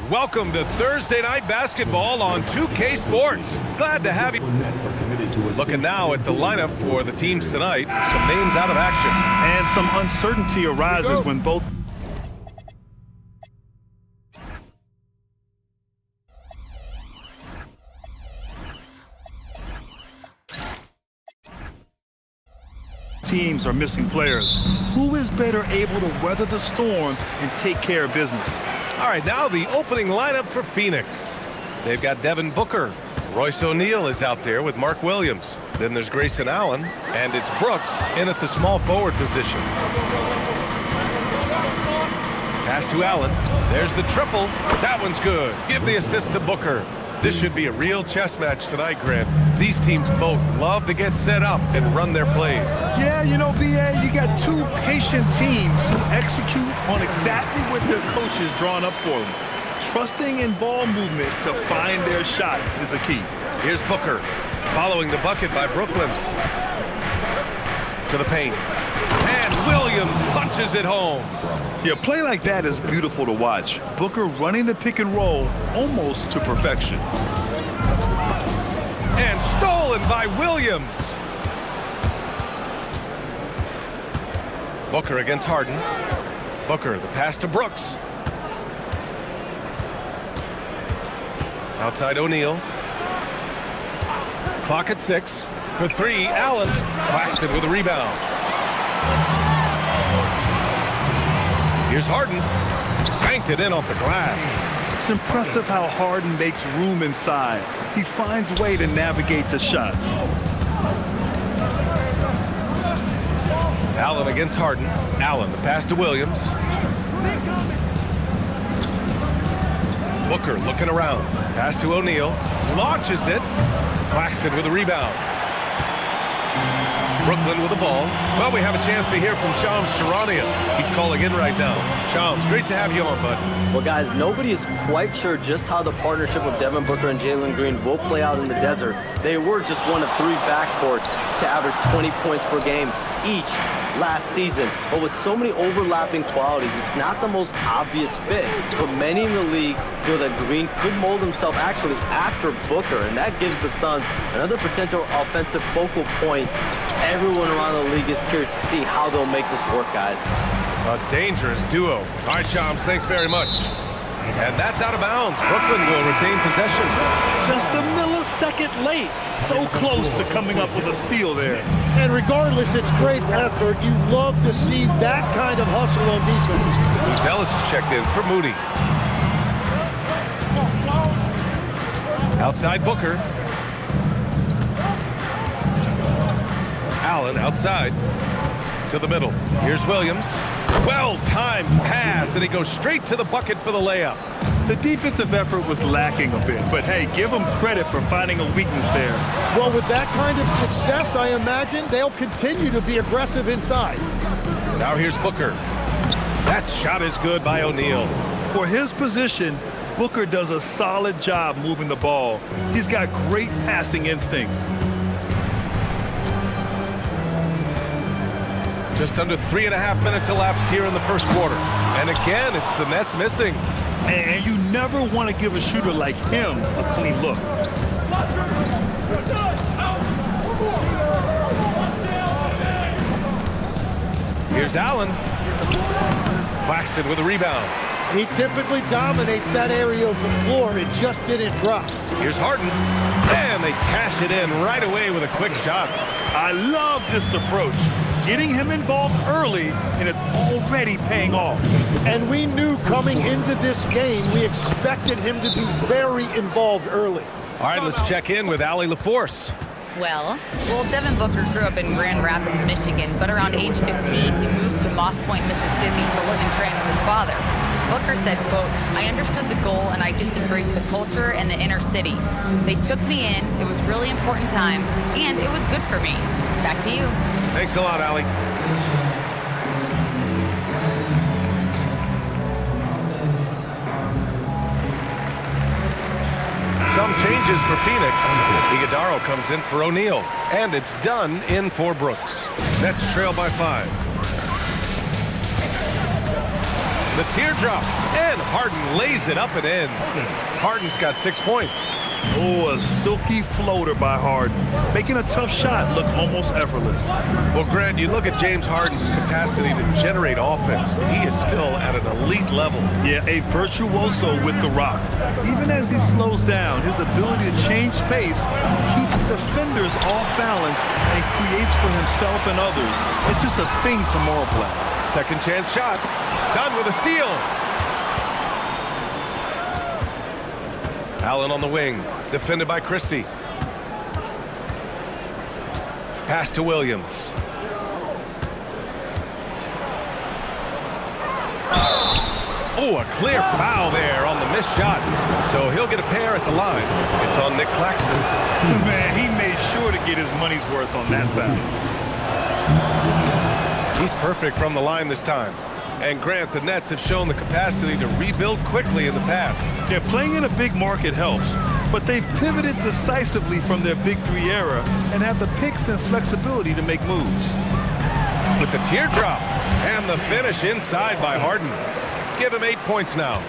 welcome to Thursday Night Basketball on 2K Sports. Glad to have you. Looking now at the lineup for the teams tonight. Some names out of action. And some uncertainty arises when both teams are missing players. Who is better able to weather the storm and take care of business? All right, now the opening lineup for Phoenix. They've got Devin Booker. Royce O'Neal is out there with Mark Williams. Then there's Grayson Allen, and it's Brooks in at the small forward position. Pass to Allen. There's the triple. That one's good. Give the assist to Booker. This should be a real chess match tonight, Grant. These teams both love to get set up and run their plays. Yeah, you know, BA, you got two patient teams who execute on exactly what their coach has drawn up for them. Trusting in ball movement to find their shots is a key. Here's Booker, following the bucket by Brooklyn. To the paint. And Williams punches it home. Yeah, a play like that is beautiful to watch. Booker running the pick and roll almost to perfection. And stolen by Williams. Booker against Harden. Booker, the pass to Brooks. Outside O'Neal. Clock at 6. For 3, Allen. Claxton with a rebound. Here's Harden. Banked it in off the glass. It's impressive how Harden makes room inside. He finds a way to navigate the shots. Allen against Harden. Allen, the pass to Williams. Booker looking around. Pass to O'Neal. Launches it. Claxton with a rebound. Brooklyn with the ball. Well, we have a chance to hear from Shams Charania. He's calling in right now. Shams, great to have you on, bud. Well, guys, nobody is quite sure just how the partnership of Devin Booker and Jalen Green will play out in the desert. They were just one of 3 backcourts to average 20 points per game each last season. But with so many overlapping qualities, it's not the most obvious fit. But many in the league feel that Green could mold himself actually after Booker, and that gives the Suns another potential offensive focal point. Everyone around the league is curious to see how they'll make this work, guys. A dangerous duo. All right, Shams, thanks very much. And that's out of bounds. Brooklyn will retain possession. Just a millisecond late. So close to coming up with a steal there. And regardless, it's great effort. You love to see that kind of hustle on defense. Ellis is checked in for Moody. Outside Booker. Allen outside to the middle. Here's Williams. Well-timed pass, and he goes straight to the bucket for the layup. The defensive effort was lacking a bit, but hey, give them credit for finding a weakness there. Well, with that kind of success, I imagine they'll continue to be aggressive inside. Now here's Booker. That shot is good by O'Neal. For his position, Booker does a solid job moving the ball. He's got great passing instincts. Just under 3.5 minutes elapsed here in the first quarter. And again, it's the Nets missing. And you never want to give a shooter like him a clean look. Here's Allen. Claxton with a rebound. He typically dominates that area of the floor. It just didn't drop. Here's Harden. And they cash it in right away with a quick shot. I love this approach. Getting him involved early, and it's already paying off. And we knew coming into this game, we expected him to be very involved early. All right, let's check in with Allie LaForce. Well, Devin Booker grew up in Grand Rapids, Michigan, but around age 15, he moved to Moss Point, Mississippi to live and train with his father. Booker said, quote, "I understood the goal and I just embraced the culture and the inner city. They took me in, it was a really important time, and it was good for me." Back to you. Thanks a lot, Allie. Some changes for Phoenix. Iguodala comes in for O'Neal. And it's done in for Brooks. Nets trail by 5. The teardrop, and Harden lays it up and in. Harden's got 6 points. Oh, a silky floater by Harden, making a tough shot look almost effortless. Well, Grant, you look at James Harden's capacity to generate offense. He is still at an elite level. Yeah, a virtuoso with the rock. Even as he slows down, his ability to change pace keeps defenders off balance and creates for himself and others. It's just a thing to multiply. Second chance shot. Done with a steal. Allen on the wing, defended by Christie. Pass to Williams. Oh, a clear foul there on the missed shot. So he'll get a pair at the line. It's on Nick Claxton. Man, he made sure to get his money's worth on that foul. He's perfect from the line this time. And Grant, the Nets have shown the capacity to rebuild quickly in the past. Yeah, playing in a big market helps, but they've pivoted decisively from their Big Three era and have the picks and flexibility to make moves. With the teardrop and the finish inside by Harden. Give him 8 points now.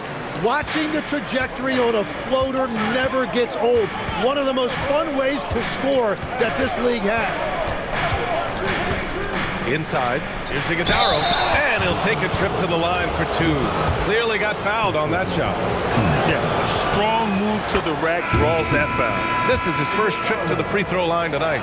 Watching the trajectory on a floater never gets old. One of the most fun ways to score that this league has. Inside, here's Iguodala, and he'll take a trip to the line for 2. Clearly got fouled on that shot. Yeah, a strong move to the rack draws that foul. This is his first trip to the free throw line tonight.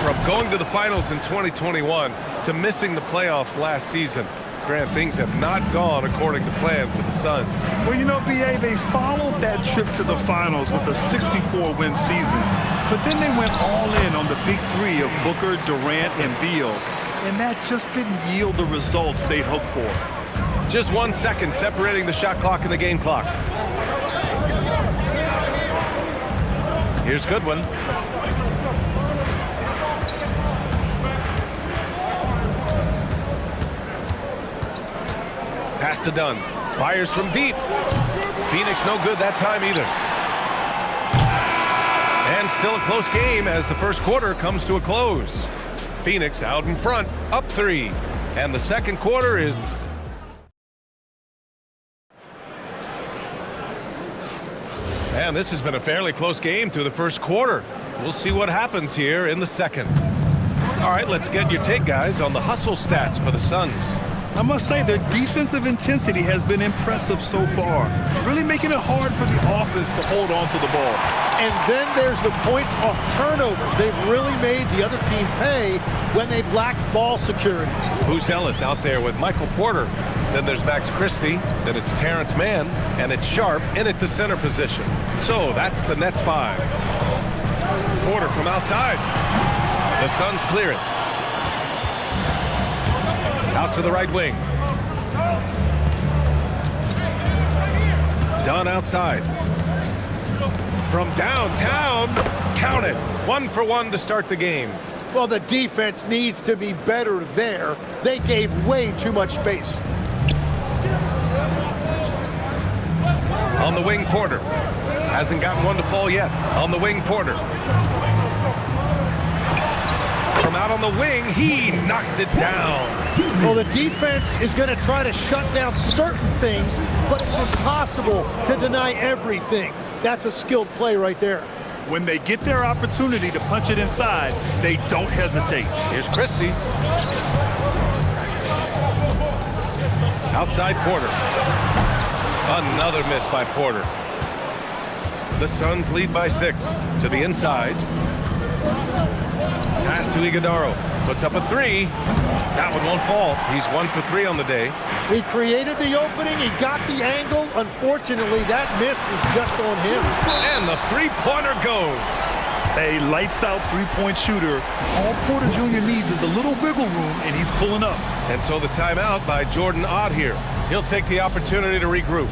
From going to the finals in 2021 to missing the playoffs last season, Grant, things have not gone according to plan for the Suns. Well, you know, B.A., they followed that trip to the finals with a 64-win season, but then they went all in on the big three of Booker, Durant, and Beal. And that just didn't yield the results they'd hoped for. Just 1 second separating the shot clock and the game clock. Here's Goodwin. Pass to Dunn. Fires from deep. Phoenix no good that time either. And still a close game as the first quarter comes to a close. Phoenix out in front, up 3. And the second quarter is... And this has been a fairly close game through the first quarter. We'll see what happens here in the second. All right, let's get your take, guys, on the hustle stats for the Suns. I must say their defensive intensity has been impressive so far, really making it hard for the offense to hold on to the ball. And then there's the points off turnovers. They've really made the other team pay when they've lacked ball security. Booz Ellis out there with Michael Porter. Then there's Max Christie. Then it's Terrence Mann. And it's Sharp in at the center position. So that's the Nets 5. Porter from outside. The Suns clear it. Out to the right wing. Dunn outside. From downtown, count it. 1 for 1 to start the game. Well, the defense needs to be better there. They gave way too much space. On the wing, Porter. Hasn't gotten one to fall yet. On the wing, Porter. From out on the wing, he knocks it down. Well, the defense is going to try to shut down certain things, but it's impossible to deny everything. That's a skilled play right there. When they get their opportunity to punch it inside, they don't hesitate. Here's Christie. Outside Porter. Another miss by Porter. The Suns lead by 6. To the inside. Pass to Iguodala. Puts up a 3. That one won't fall. He's 1 for 3 on the day. He created the opening. He got the angle. Unfortunately, that miss was just on him. And the three-pointer goes. A lights-out three-point shooter. All Porter Jr. needs is a little wiggle room, and he's pulling up. And so the timeout by Jordan Ott here. He'll take the opportunity to regroup.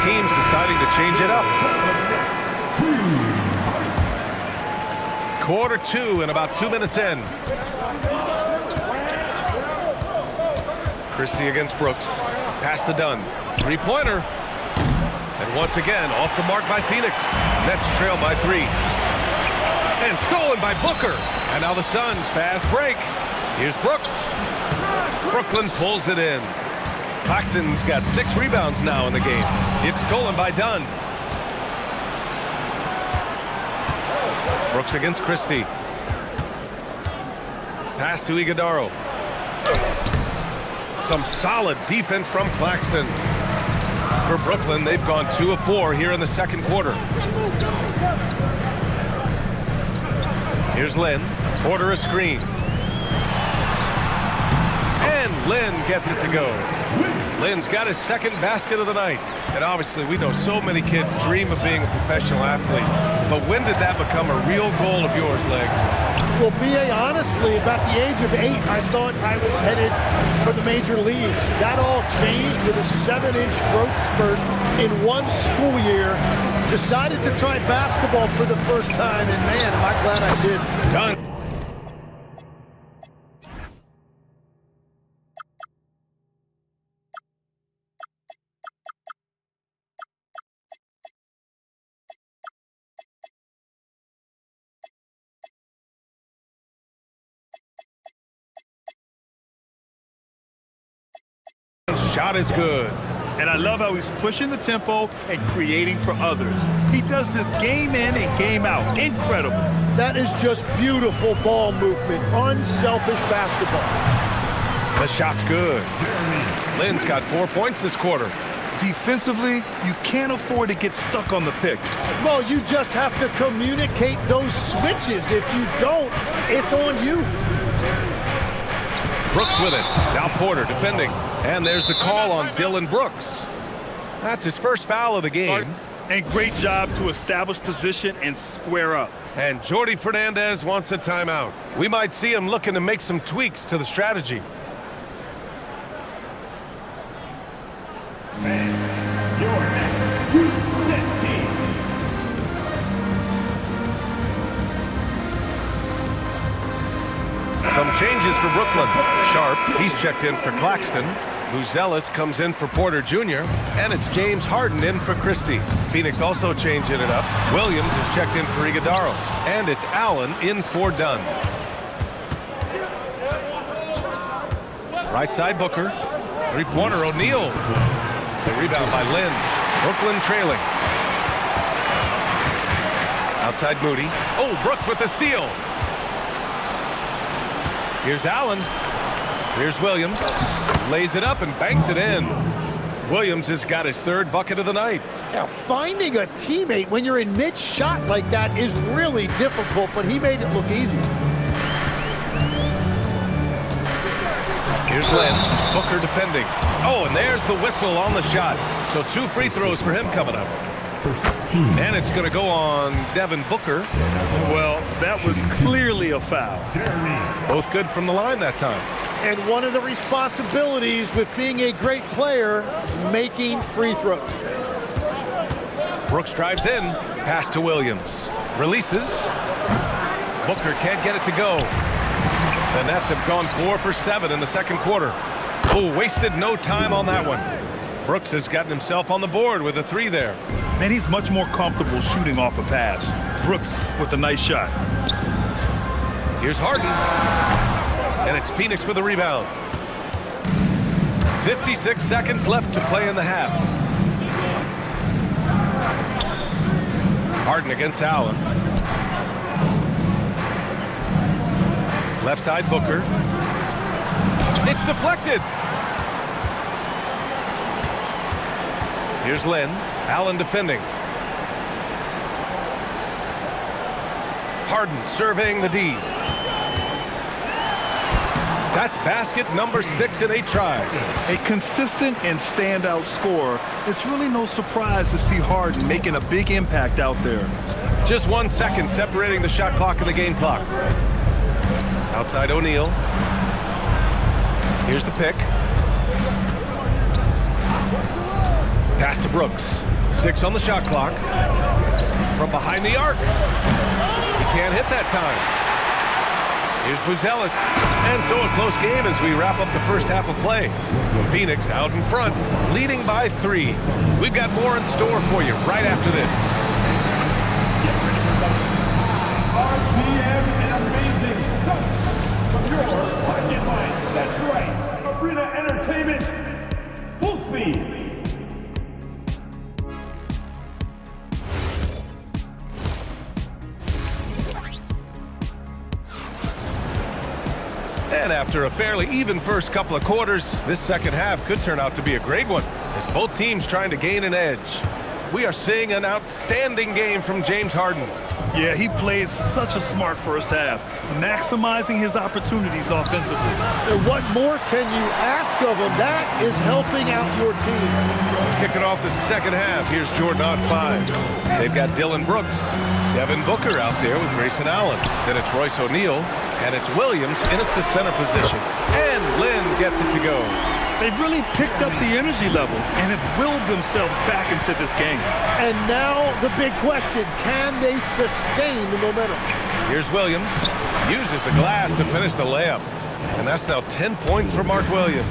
teams deciding to change it up. Quarter 2 and about 2 minutes in. Christie against Brooks. Pass to Dunn. Three-pointer. And once again, off the mark by Phoenix. Nets trail by 3. And stolen by Booker. And now the Suns fast break. Here's Brooks. Brooklyn pulls it in. Claxton's got 6 rebounds now in the game. It's stolen by Dunn. Brooks against Christie. Pass to Iguodaro. Some solid defense from Claxton. For Brooklyn, they've gone 2 of 4 here in the second quarter. Here's Lin. Order a screen. And Lin gets it to go. Lin's got his second basket of the night. And obviously, we know so many kids dream of being a professional athlete. But when did that become a real goal of yours, Legs? Well, B.A., honestly, about the age of 8, I thought I was headed for the major leagues. That all changed with a 7-inch growth spurt in one school year. Decided to try basketball for the first time, and man, am I glad I did. Done. Shot is good. And I love how he's pushing the tempo and creating for others. He does this game in and game out. Incredible. That is just beautiful ball movement. Unselfish basketball. The shot's good. Lin's got 4 points this quarter. Defensively, you can't afford to get stuck on the pick. Well, you just have to communicate those switches. If you don't, it's on you. Brooks with it. Now Porter defending. And there's the call on Dylan Brooks. That's his first foul of the game. And great job to establish position and square up. And Jordi Fernandez wants a timeout. We might see him looking to make some tweaks to the strategy. Some changes for Brooklyn. Sharp, he's checked in for Claxton. Buzelis comes in for Porter Jr. And it's James Harden in for Christie. Phoenix also changing it up. Williams is checked in for Iguodaro. And it's Allen in for Dunn. Right side Booker. Three-pointer O'Neal. The rebound by Lin. Brooklyn trailing. Outside Moody. Oh, Brooks with the steal. Here's Allen. Here's Williams. Lays it up and banks it in. Williams has got his 3rd bucket of the night. Now, finding a teammate when you're in mid-shot like that is really difficult, but he made it look easy. Here's Lin. Booker defending. Oh, and there's the whistle on the shot. So 2 free throws for him coming up. And it's going to go on Devin Booker. Well, that was clearly a foul. Both good from the line that time. And one of the responsibilities with being a great player is making free throws. Brooks drives in. Pass to Williams. Releases. Booker can't get it to go. The Nets have gone 4 for 7 in the second quarter. Oh, wasted no time on that one. Brooks has gotten himself on the board with a 3 there. Man, he's much more comfortable shooting off a pass. Brooks with a nice shot. Here's Harden. And it's Phoenix with a rebound. 56 seconds left to play in the half. Harden against Allen. Left side Booker. It's deflected. Here's Lin. Allen defending. Harden surveying the D. That's basket number 6 in 8 tries. A consistent and standout scorer. It's really no surprise to see Harden making a big impact out there. Just 1 second separating the shot clock and the game clock. Outside O'Neal. Here's the pick. Pass to Brooks. 6 on the shot clock. From behind the arc. He can't hit that time. Here's Buzelis. And so a close game as we wrap up the first half of play. Phoenix out in front, leading by 3. We've got more in store for you right after this. RCM and amazing stuff from your pocket line. That's right. Arena Entertainment. Full speed. And after a fairly even first couple of quarters, this second half could turn out to be a great one, as both teams trying to gain an edge. We are seeing an outstanding game from James Harden. Yeah, he played such a smart first half, maximizing his opportunities offensively. And what more can you ask of him? That is helping out your team. Kicking off the second half, here's Jordan on 5. They've got Dylan Brooks, Devin Booker out there with Grayson Allen. Then it's Royce O'Neal, and it's Williams in at the center position. And Lin gets it to go. They've really picked up the energy level and have willed themselves back into this game. And now the big question, can they sustain the momentum? Here's Williams, uses the glass to finish the layup. And that's now 10 points for Mark Williams.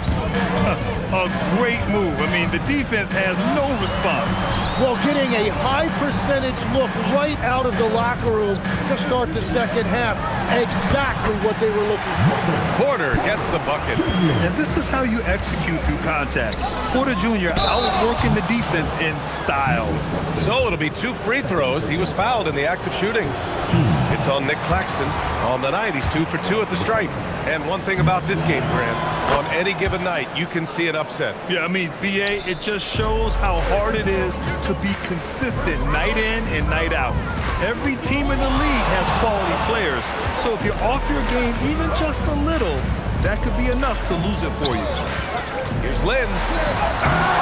A great move. I mean, the defense has no response. Well, getting a high percentage look right out of the locker room to start the second half. Exactly what they were looking for. Porter gets the bucket. And this is how you execute through contact. Porter Jr. outworking the defense in style. So it'll be 2 free throws. He was fouled in the act of shooting. It's on Nick Claxton. On the night, he's 2 for 2 at the stripe. And one thing about this game, Grant, on any given night, you can see an upset. Yeah, I mean, BA, it just shows how hard it is to be consistent night in and night out. Every team in the league has quality players. So if you're off your game even just a little, that could be enough to lose it for you. Here's Lin.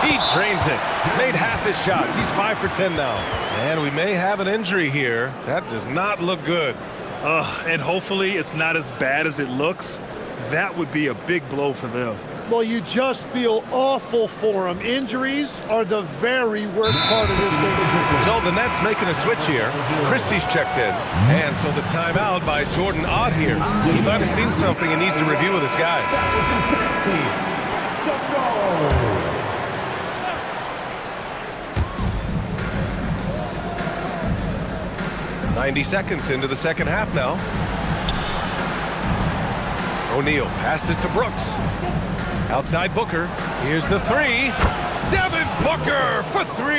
He drains it. Made half his shots. He's 5 for 10 now. And we may have an injury here. That does not look good. And hopefully it's not as bad as it looks. That would be a big blow for them. Well, you just feel awful for them. Injuries are the very worst part of this game. So the Nets making a switch here. Christie's checked in. And so the timeout by Jordan Ott here. He might have seen something and needs to review with his guys. 90 seconds into the second half now. O'Neal passes to Brooks. Outside Booker. Here's the 3. Devin Booker for 3.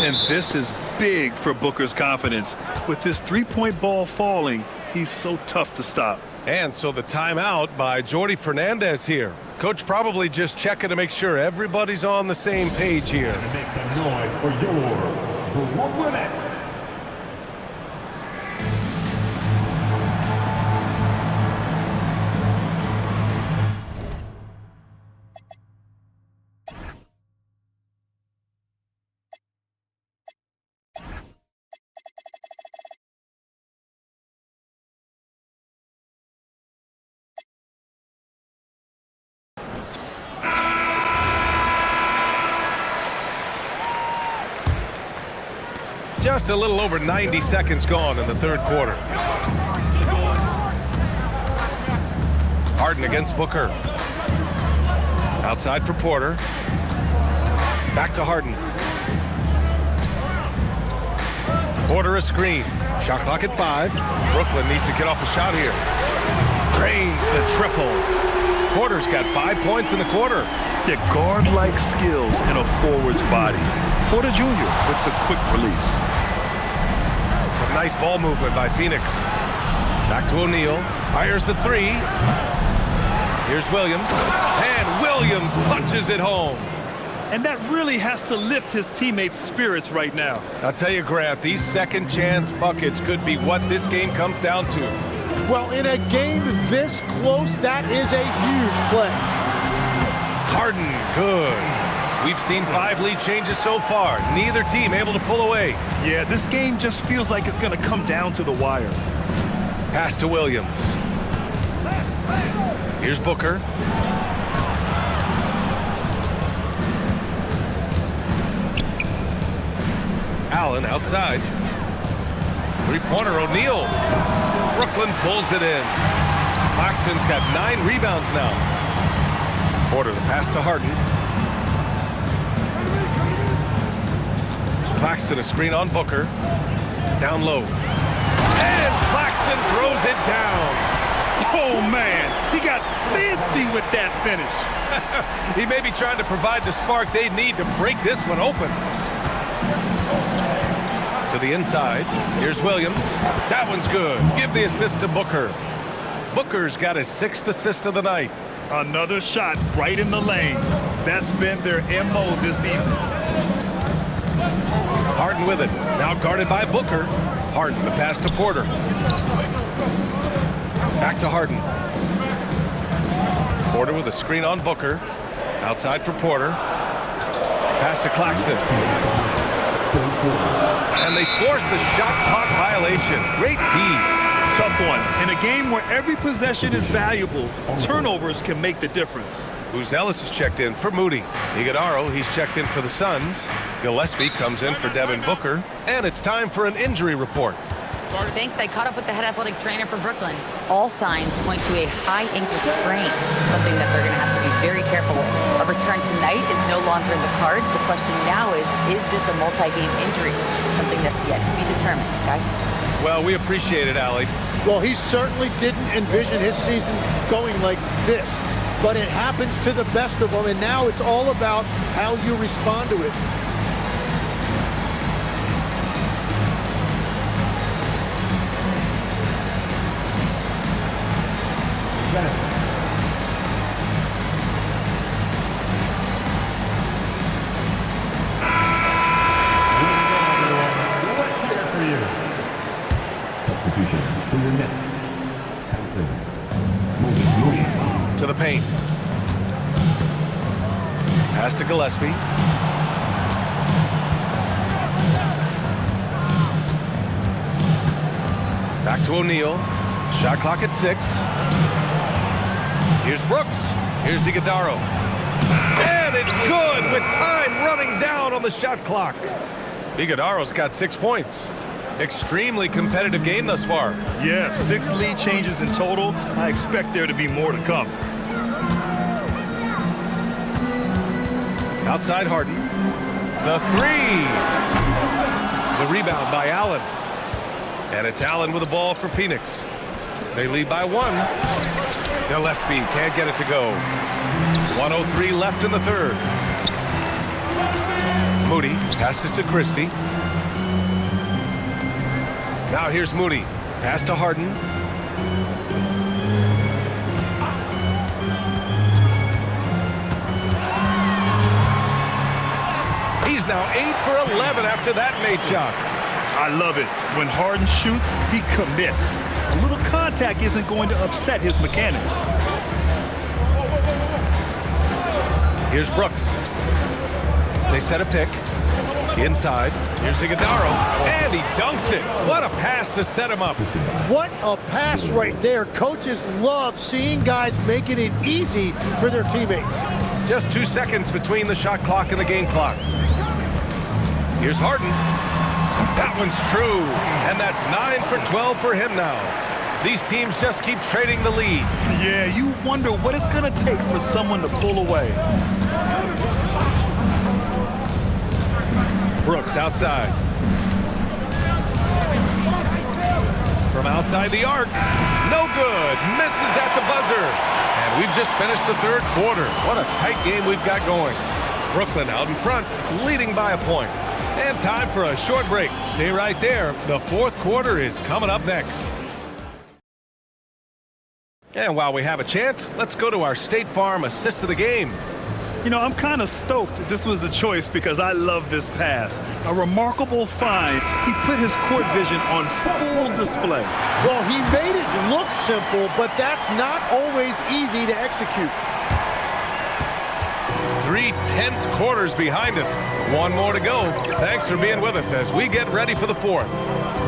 And this is big for Booker's confidence. With this three-point ball falling, he's so tough to stop. And so the timeout by Jordi Fernandez here. Coach probably just checking to make sure everybody's on the same page here. Make some noise for your Brooklyn Nets. Just a little over 90 seconds gone in the third quarter. Harden against Booker. Outside for Porter. Back to Harden. Porter a screen. Shot clock at 5. Brooklyn needs to get off a shot here. Drains the triple. Porter's got 5 points in the quarter. Yeah, guard-like skills in a forward's body. Porter Jr. with the quick release. Some nice ball movement by Phoenix. Back to O'Neal. Fires the 3. Here's Williams. And Williams punches it home. And that really has to lift his teammates' spirits right now. I'll tell you, Grant, these second chance buckets could be what this game comes down to. Well, in a game this close, that is a huge play. Harden, good. We've seen 5 lead changes so far. Neither team able to pull away. Yeah, this game just feels like it's going to come down to the wire. Pass to Williams. Here's Booker. Allen outside. Three-pointer, O'Neal. Brooklyn pulls it in. Claxton's got 9 rebounds now. Porter the pass to Harden. Claxton a screen on Booker. Down low. And Claxton throws it down. Oh, man, he got fancy with that finish. He may be trying to provide the spark they need to break this one open. To the inside. Here's Williams. That one's good. Give the assist to Booker. Booker's got his 6th assist of the night. Another shot right in the lane. That's been their MO this evening. Harden with it. Now guarded by Booker. Harden the pass to Porter. Back to Harden. Porter with a screen on Booker. Outside for Porter. Pass to Claxton. And they forced the shot clock violation. Great D. Tough one. In a game where every possession is valuable, turnovers can make the difference. Ellis is checked in for Moody. Iguodaro, he's checked in for the Suns. Gillespie comes in for Devin Booker. And it's time for an injury report. Thanks, I caught up with the head athletic trainer for Brooklyn. All signs point to a high ankle sprain, something that they're going to have to be very careful with. A return tonight is no longer in the cards. The question now is this a multi-game injury? Something that's yet to be determined, guys. Well, we appreciate it, Allie. Well, he certainly didn't envision his season going like this, but it happens to the best of them, and now it's all about how you respond to it. Substitutions for your Nets. To the paint. Pass to Gillespie. Back to O'Neal. Shot clock at 6. Here's Brooks. Here's Iguodaro. And it's good with time running down on the shot clock. Iguodaro's got 6 points. Extremely competitive game thus far. Yeah, 6 lead changes in total. I expect there to be more to come. Outside Harden. The 3. The rebound by Allen. And it's Allen with the ball for Phoenix. They lead by 1. Gillespie can't get it to go. 1:03 left in the third. Moody passes to Christie. Now here's Moody. Pass to Harden. He's now 8 for 11 after that made shot. I love it. When Harden shoots, he commits. A little contact isn't going to upset his mechanics. Here's Brooks. They set a pick. Inside. Here's Iguodaro. And he dunks it. What a pass to set him up. What a pass right there. Coaches love seeing guys making it easy for their teammates. Just 2 seconds between the shot clock and the game clock. Here's Harden. That one's true. And that's 9 for 12 for him now. These teams just keep trading the lead. Yeah, you wonder what it's going to take for someone to pull away. Brooks outside. From outside the arc. No good. Misses at the buzzer. And we've just finished the third quarter. What a tight game we've got going. Brooklyn out in front, leading by a point. And time for a short break. Stay right there. The fourth quarter is coming up next. And while we have a chance, let's go to our State Farm assist of the game. You know, I'm kind of stoked this was a choice because I love this pass. A remarkable find. He put his court vision on full display. Well, he made it look simple, but that's not always easy to execute. 3 tense quarters behind us. One more to go. Thanks for being with us as we get ready for the fourth.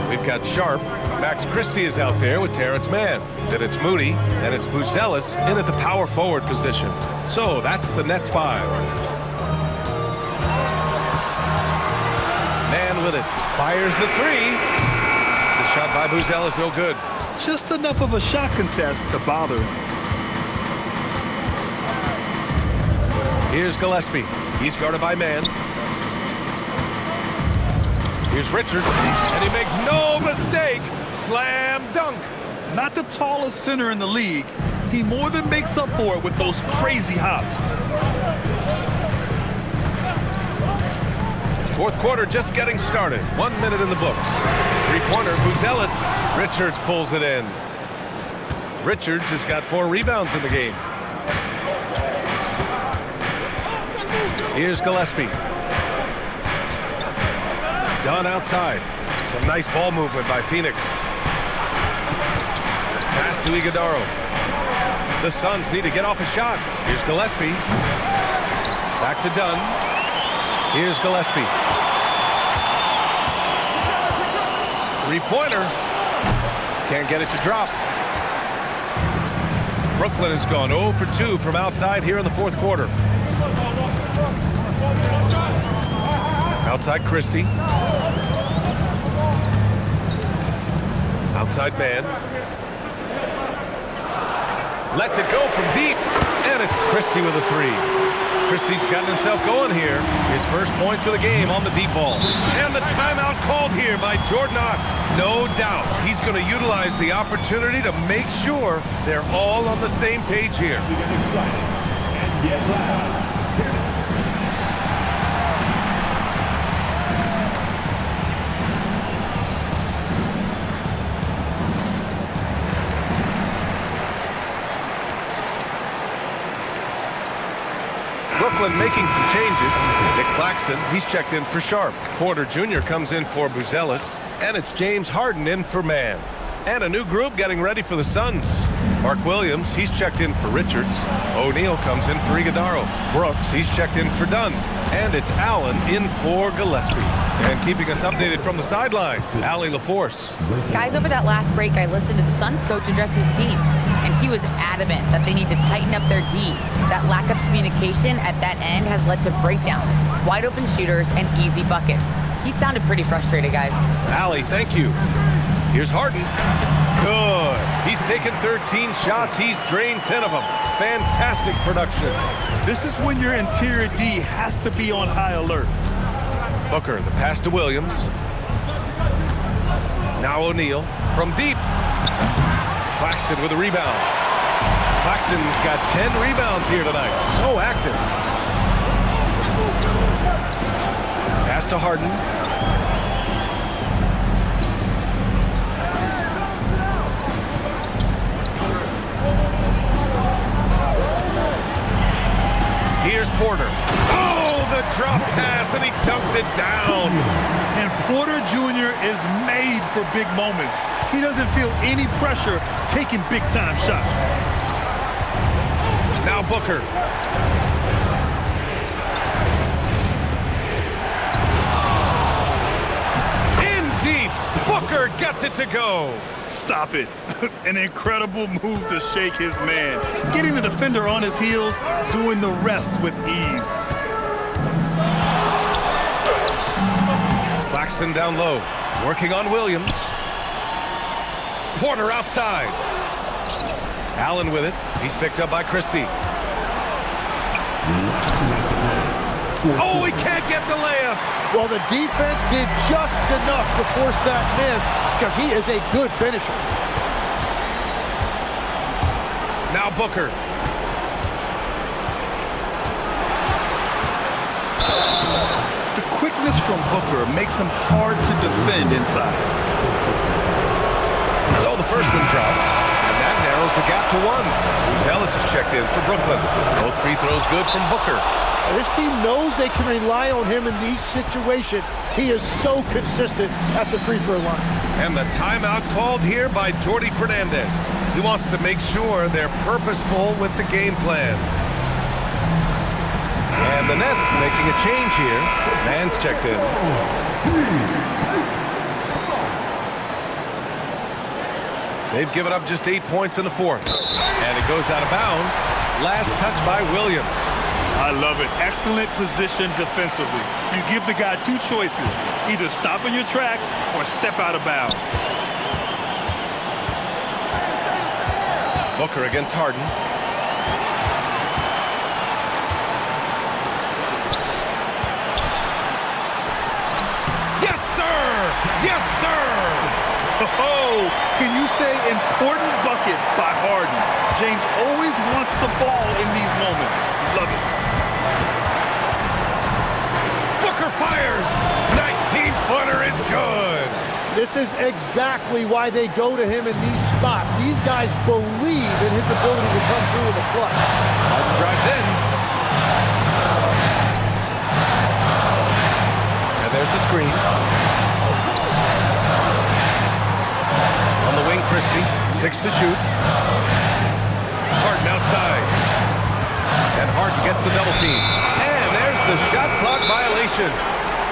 We've got Sharp. Max Christie is out there with Terrence Mann. Then it's Moody, and it's Ellis in at the power forward position. So that's the Nets 5. Mann Allen with it. Fires the three. The shot by Buzzell is no good. Just enough of a shot contest to bother him. Here's Gillespie. He's guarded by Mann. Here's Richards, and he makes no mistake. Slam dunk. Not the tallest center in the league. He more than makes up for it with those crazy hops. Fourth quarter just getting started. 1 minute in the books. Three-pointer, Buzelis. Richards pulls it in. Richards has got 4 rebounds in the game. Here's Gillespie. Dunn outside. Some nice ball movement by Phoenix. Pass to Iguodaro. The Suns need to get off a shot. Here's Gillespie. Back to Dunn. Here's Gillespie. Three-pointer. Can't get it to drop. Brooklyn has gone 0 for 2 from outside here in the fourth quarter. Outside Christie. Outside Mann. Lets it go from deep. And it's Christie with a three. Christie's gotten himself going here. His first points of the game on the deep ball. And the timeout called here by Jordan Ott. No doubt he's going to utilize the opportunity to make sure they're all on the same page here. And get loud. Brooklyn making some changes. Nick Claxton, he's checked in for Sharp. Porter Jr. comes in for Buzelis. And it's James Harden in for Mann. And a new group getting ready for the Suns. Mark Williams, he's checked in for Richards. O'Neal comes in for Iguodaro. Brooks, he's checked in for Dunn. And it's Allen in for Gillespie. And keeping us updated from the sidelines, Allie LaForce. Guys, over that last break, I listened to the Suns coach address his team, and he was adamant that they need to tighten up their D. That lack of communication at that end has led to breakdowns, wide open shooters, and easy buckets. He sounded pretty frustrated, guys. Allie, thank you. Here's Harden. Good. He's taken 13 shots. He's drained 10 of them. Fantastic production. This is when your interior D has to be on high alert. Booker, the pass to Williams. Now O'Neal from deep. Claxton with a rebound. Claxton's got 10 rebounds here tonight. So active. Pass to Harden. Here's Porter. Oh, the drop pass, and he dunks it down. And Porter Jr. is made for big moments. He doesn't feel any pressure taking big-time shots. Now Booker. In deep. Booker gets it to go. Stop it. An incredible move to shake his man. Getting the defender on his heels, doing the rest with ease. Claxton down low. Working on Williams. Porter outside. Allen with it. He's picked up by Christie. Oh, he can't get the layup. Well, the defense did just enough to force that miss because he is a good finisher. Now Booker. The quickness from Booker makes him hard to defend inside. So the first one drops, and that narrows the gap to 1. Buzelis is checked in for Brooklyn. Both free throws good from Booker. This team knows they can rely on him in these situations. He is so consistent at the free throw line. And the timeout called here by Jordi Fernandez. He wants to make sure they're purposeful with the game plan. And the Nets making a change here. Mann's checked in. They've given up just 8 points in the fourth. And it goes out of bounds. Last touch by Williams. I love it. Excellent position defensively. You give the guy two choices, either stop in your tracks or step out of bounds. Booker against Harden. Yes, sir! Yes, sir! Oh, can you say important bucket by Harden? James always wants the ball in these moments. Love it. Booker fires! 19-footer is good! This is exactly why they go to him in these spots. These guys believe in his ability to come through with a clutch. Harden drives in. And there's the screen. On the wing, Christie. 6 to shoot. Harden outside. And Harden gets the double team. And there's the shot clock violation.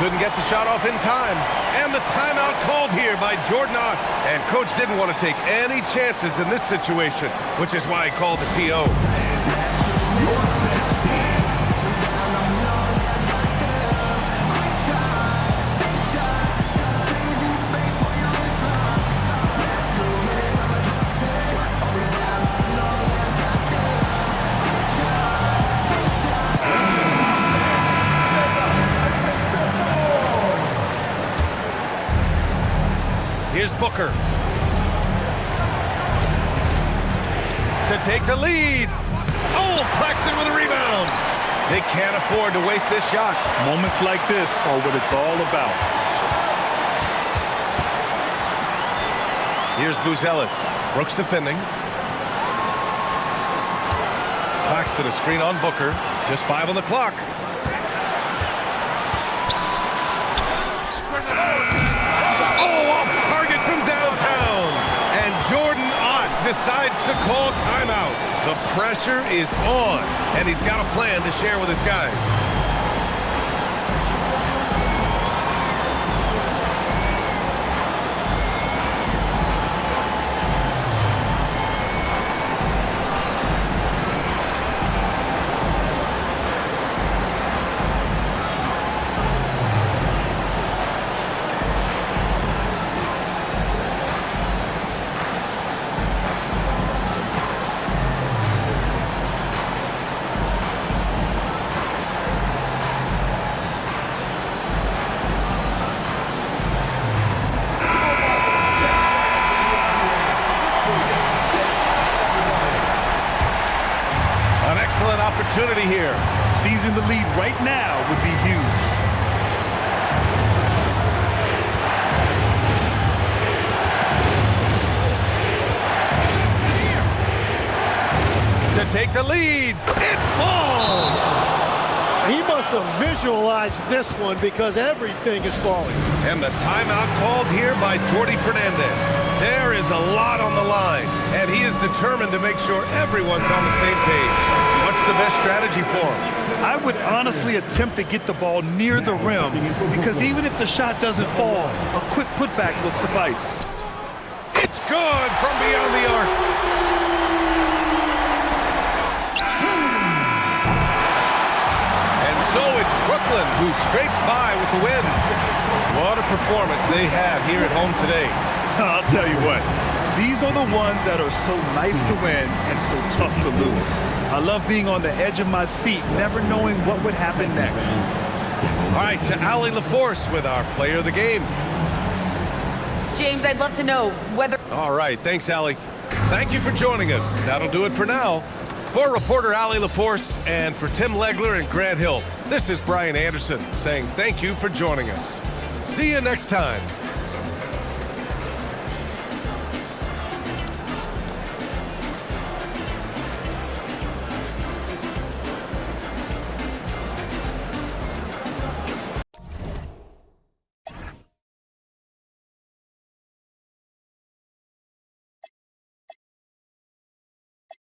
Couldn't get the shot off in time. And the timeout called here by Jordan Ott. And coach didn't want to take any chances in this situation, which is why he called the TO. Here's Booker to take the lead. Oh, Claxton with a rebound. They can't afford to waste this shot. Moments like this are what it's all about. Here's Buzelis. Brooks defending. Claxton a screen on Booker. Just 5 on the clock. Decides to call timeout. The pressure is on, and he's got a plan to share with his guys. Opportunity here. Seizing the lead right now would be huge. To take the lead. It falls. He must have visualized this one because everything is falling. And the timeout called here by Jordi Fernandez. There is a lot on the line, and he is determined to make sure everyone's on the same page. What's the best strategy for him? I would honestly attempt to get the ball near the rim because even if the shot doesn't fall, a quick putback will suffice. It's good from beyond the arc. And so it's Brooklyn who scrapes by with the win. What a performance they have here at home today. I'll tell you what, these are the ones that are so nice to win and so tough to lose. I love being on the edge of my seat, never knowing what would happen next. All right, to Allie LaForce with our player of the game. James, I'd love to know whether... All right, thanks, Allie. Thank you for joining us. That'll do it for now. For reporter Allie LaForce and for Tim Legler and Grant Hill, this is Brian Anderson saying thank you for joining us. See you next time.